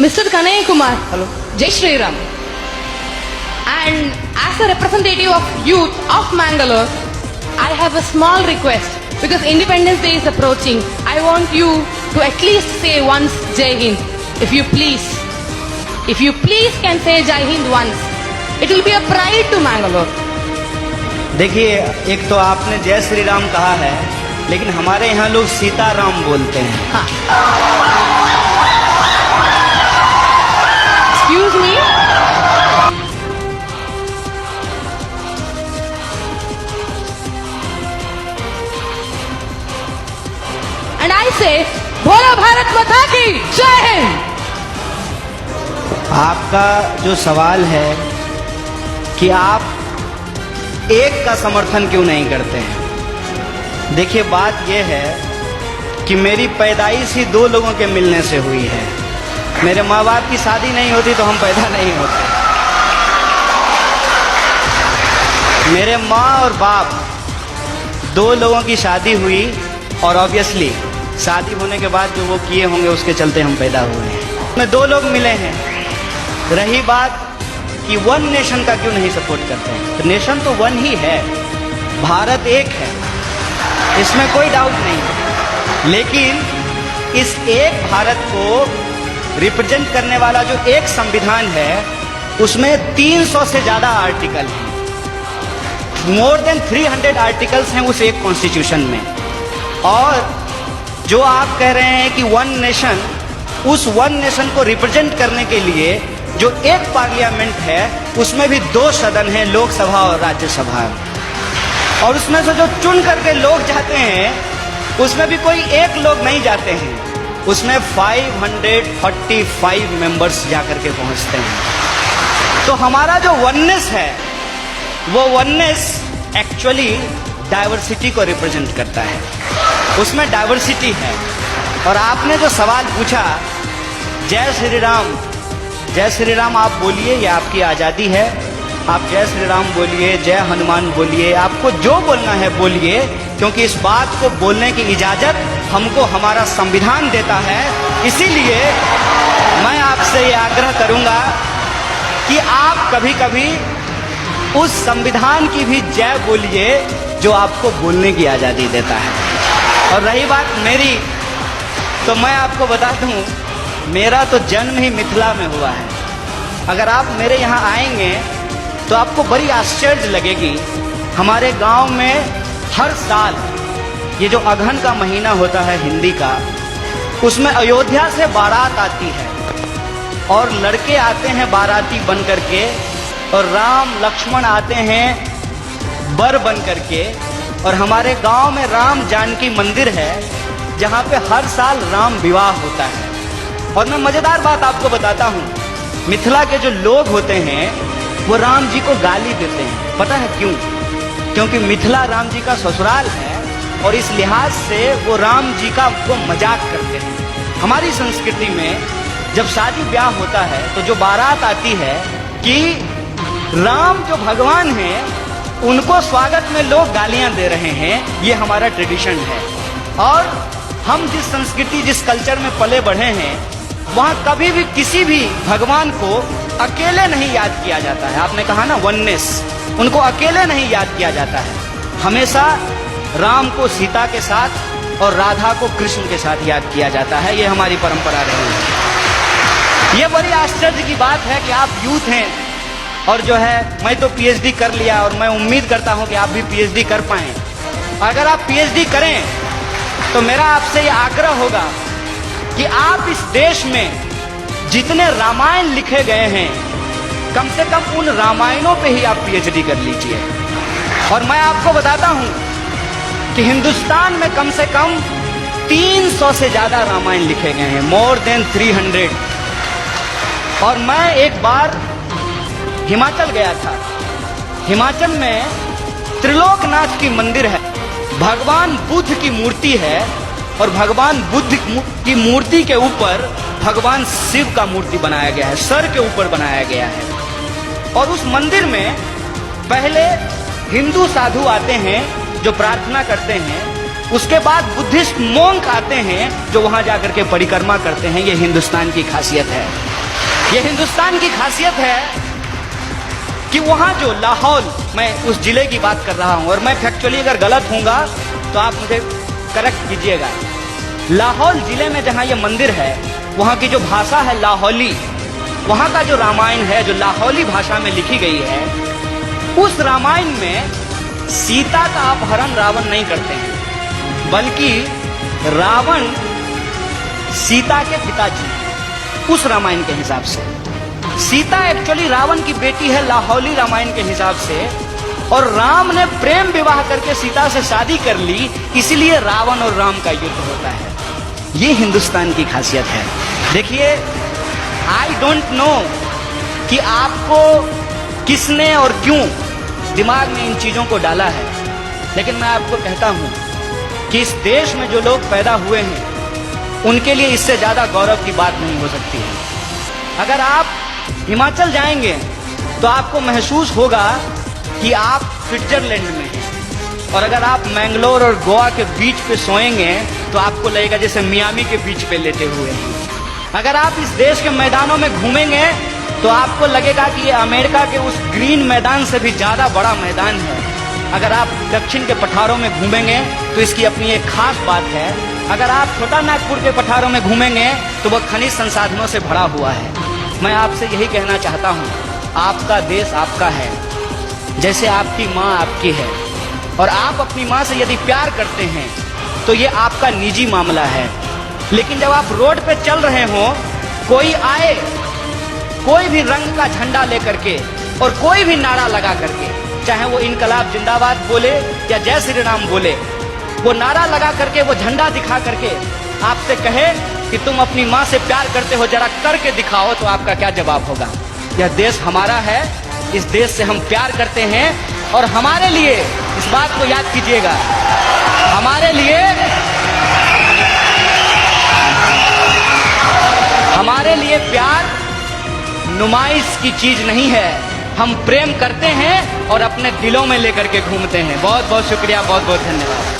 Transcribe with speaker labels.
Speaker 1: Mr. Kanaya Kumar.
Speaker 2: Hello.
Speaker 1: Jai Shri Ram. And as a representative of youth of Mangalore, I have a small request because Independence Day is approaching. I want you to at least say once Jai Hind. If you please can say Jai Hind once, it will be a pride to Mangalore.
Speaker 2: देखिए, एक तो आपने जय श्री राम कहा है, लेकिन हमारे यहाँ लोग सीताराम बोलते हैं।
Speaker 1: हाँ. Excuse me. And I say, बोलो भारत माता की जय हिंद.
Speaker 2: आपका जो सवाल है कि आप एक का समर्थन क्यों नहीं करते हैं। देखिए, बात यह है कि मेरी पैदाइश ही दो लोगों के मिलने से हुई है। मेरे माँ बाप की शादी नहीं होती तो हम पैदा नहीं होते। मेरे माँ और बाप दो लोगों की शादी हुई और ऑब्वियसली शादी होने के बाद जो वो किए होंगे उसके चलते हम पैदा हुए हैं। में दो लोग मिले हैं। रही बात कि वन नेशन का क्यों नहीं सपोर्ट करते हैं, तो नेशन तो वन ही है, भारत एक है, इसमें कोई डाउट नहीं है। लेकिन इस एक भारत को रिप्रेजेंट करने वाला जो एक संविधान है उसमें 300 से ज्यादा आर्टिकल हैं, मोर देन 300 आर्टिकल्स हैं उस एक कॉन्स्टिट्यूशन में। और जो आप कह रहे हैं कि वन नेशन, उस वन नेशन को रिप्रेजेंट करने के लिए जो एक पार्लियामेंट है उसमें भी दो सदन हैं, लोकसभा और राज्यसभा, और उसमें से जो चुन करके लोग जाते हैं उसमें भी कोई एक लोग नहीं जाते हैं, उसमें 545 मेंबर्स जाकर के पहुंचते हैं। तो हमारा जो वननेस है वो वननेस एक्चुअली डाइवर्सिटी को रिप्रेजेंट करता है, उसमें डाइवर्सिटी है। और आपने जो सवाल पूछा, जय श्री राम, जय श्री राम आप बोलिए, ये आपकी आज़ादी है, आप जय श्री राम बोलिए, जय हनुमान बोलिए, आपको जो बोलना है बोलिए, क्योंकि इस बात को बोलने की इजाज़त हमको हमारा संविधान देता है। इसीलिए मैं आपसे ये आग्रह करूंगा कि आप कभी कभी उस संविधान की भी जय बोलिए जो आपको बोलने की आज़ादी देता है। और रही बात मेरी, तो मैं आपको बता दूं, मेरा तो जन्म ही मिथिला में हुआ है। अगर आप मेरे यहाँ आएंगे तो आपको बड़ी आश्चर्य लगेगी। हमारे गांव में हर साल ये जो अगहन का महीना होता है हिंदी का, उसमें अयोध्या से बारात आती है और लड़के आते हैं बाराती बन करके, और राम लक्ष्मण आते हैं बर बन करके। और हमारे गांव में राम जानकी मंदिर है जहाँ पे हर साल राम विवाह होता है। और मैं मजेदार बात आपको बताता हूँ, मिथिला के जो लोग होते हैं वो राम जी को गाली देते हैं। पता है क्यों? क्योंकि मिथिला राम जी का ससुराल है और इस लिहाज से वो राम जी का वो मजाक करते हैं। हमारी संस्कृति में जब शादी ब्याह होता है तो जो बारात आती है कि राम जो भगवान हैं उनको स्वागत में लोग गालियां दे रहे हैं, ये हमारा ट्रेडिशन है। और हम जिस संस्कृति, जिस कल्चर में पले बढ़े हैं, वहाँ कभी भी किसी भी भगवान को अकेले नहीं याद किया जाता है। आपने कहा ना वननेस, उनको अकेले नहीं याद किया जाता है। हमेशा राम को सीता के साथ और राधा को कृष्ण के साथ याद किया जाता है। ये हमारी परंपरा रही है। ये बड़ी आश्चर्य की बात है कि आप यूथ हैं और जो है, मैं तो पीएचडी कर लिया और मैं उम्मीद करता हूं कि आप भी पीएचडी कर पाएं। अगर आप पीएचडी करें तो मेरा आपसे ये आग्रह होगा कि आप इस देश में जितने रामायण लिखे गए हैं, कम से कम उन रामायणों पे ही आप पीएचडी कर लीजिए। और मैं आपको बताता हूं कि हिंदुस्तान में कम से कम 300 से ज्यादा रामायण लिखे गए हैं, मोर देन 300। और मैं एक बार हिमाचल गया था। हिमाचल में त्रिलोकनाथ की मंदिर है, भगवान बुद्ध की मूर्ति है, और भगवान बुद्ध की मूर्ति के ऊपर भगवान शिव का मूर्ति बनाया गया है, सर के ऊपर बनाया गया है। और उस मंदिर में पहले हिंदू साधु आते हैं जो प्रार्थना करते हैं, उसके बाद बुद्धिस्ट मोंक आते हैं जो वहां जाकर के परिक्रमा करते हैं। ये हिंदुस्तान की खासियत है। ये हिंदुस्तान की खासियत है कि वहां जो लाहौल, मैं उस जिले की बात कर रहा हूं और मैं फैक्चुअली अगर गलत हूंगा तो आप मुझे करेक्ट कीजिएगा। लाहौल जिले में जहां ये मंदिर है, वहां की जो भाषा है लाहौली, वहां का जो रामायण है जो लाहौली भाषा में लिखी गई है, उस रामायण में सीता का अपहरण रावण नहीं करते हैं, बल्कि रावण सीता के पिताजी हैं। उस रामायण के हिसाब से सीता एक्चुअली रावण की बेटी है लाहौली रामायण के हिसाब से, और राम ने प्रेम विवाह करके सीता से शादी कर ली, इसलिए रावण और राम का युद्ध होता है। ये हिंदुस्तान की खासियत है। देखिए, आई डोंट नो कि आपको किसने और क्यों दिमाग में इन चीजों को डाला है, लेकिन मैं आपको कहता हूं कि इस देश में जो लोग पैदा हुए हैं उनके लिए इससे ज्यादा गौरव की बात नहीं हो सकती है। अगर आप हिमाचल जाएंगे तो आपको महसूस होगा कि आप स्विट्जरलैंड में हैं, और अगर आप मैंगलोर और गोवा के बीच पे सोएंगे तो आपको लगेगा जैसे मियामी के बीच पे लेटे हुए हैं। अगर आप इस देश के मैदानों में घूमेंगे तो आपको लगेगा कि ये अमेरिका के उस ग्रीन मैदान से भी ज्यादा बड़ा मैदान है। अगर आप दक्षिण के पठारों में घूमेंगे तो इसकी अपनी एक खास बात है। अगर आप छोटा नागपुर के पठारों में घूमेंगे तो वह खनिज संसाधनों से भरा हुआ है। मैं आपसे यही कहना चाहता हूँ, आपका देश आपका है, जैसे आपकी माँ आपकी है, और आप अपनी माँ से यदि प्यार करते हैं तो ये आपका निजी मामला है। लेकिन जब आप रोड पे चल रहे हो, कोई आए, कोई भी रंग का झंडा लेकर के और कोई भी नारा लगा करके, चाहे वो इनकलाब जिंदाबाद बोले या जय श्री राम बोले, वो नारा लगा करके, वो झंडा दिखा करके आपसे कहे कि तुम अपनी माँ से प्यार करते हो, जरा करके दिखाओ, तो आपका क्या जवाब होगा? यह देश हमारा है, इस देश से हम प्यार करते हैं, और हमारे लिए इस बात को याद कीजिएगा, हमारे लिए प्यार नुमाइश की चीज नहीं है। हम प्रेम करते हैं और अपने दिलों में लेकर के घूमते हैं। बहुत बहुत शुक्रिया, बहुत बहुत धन्यवाद।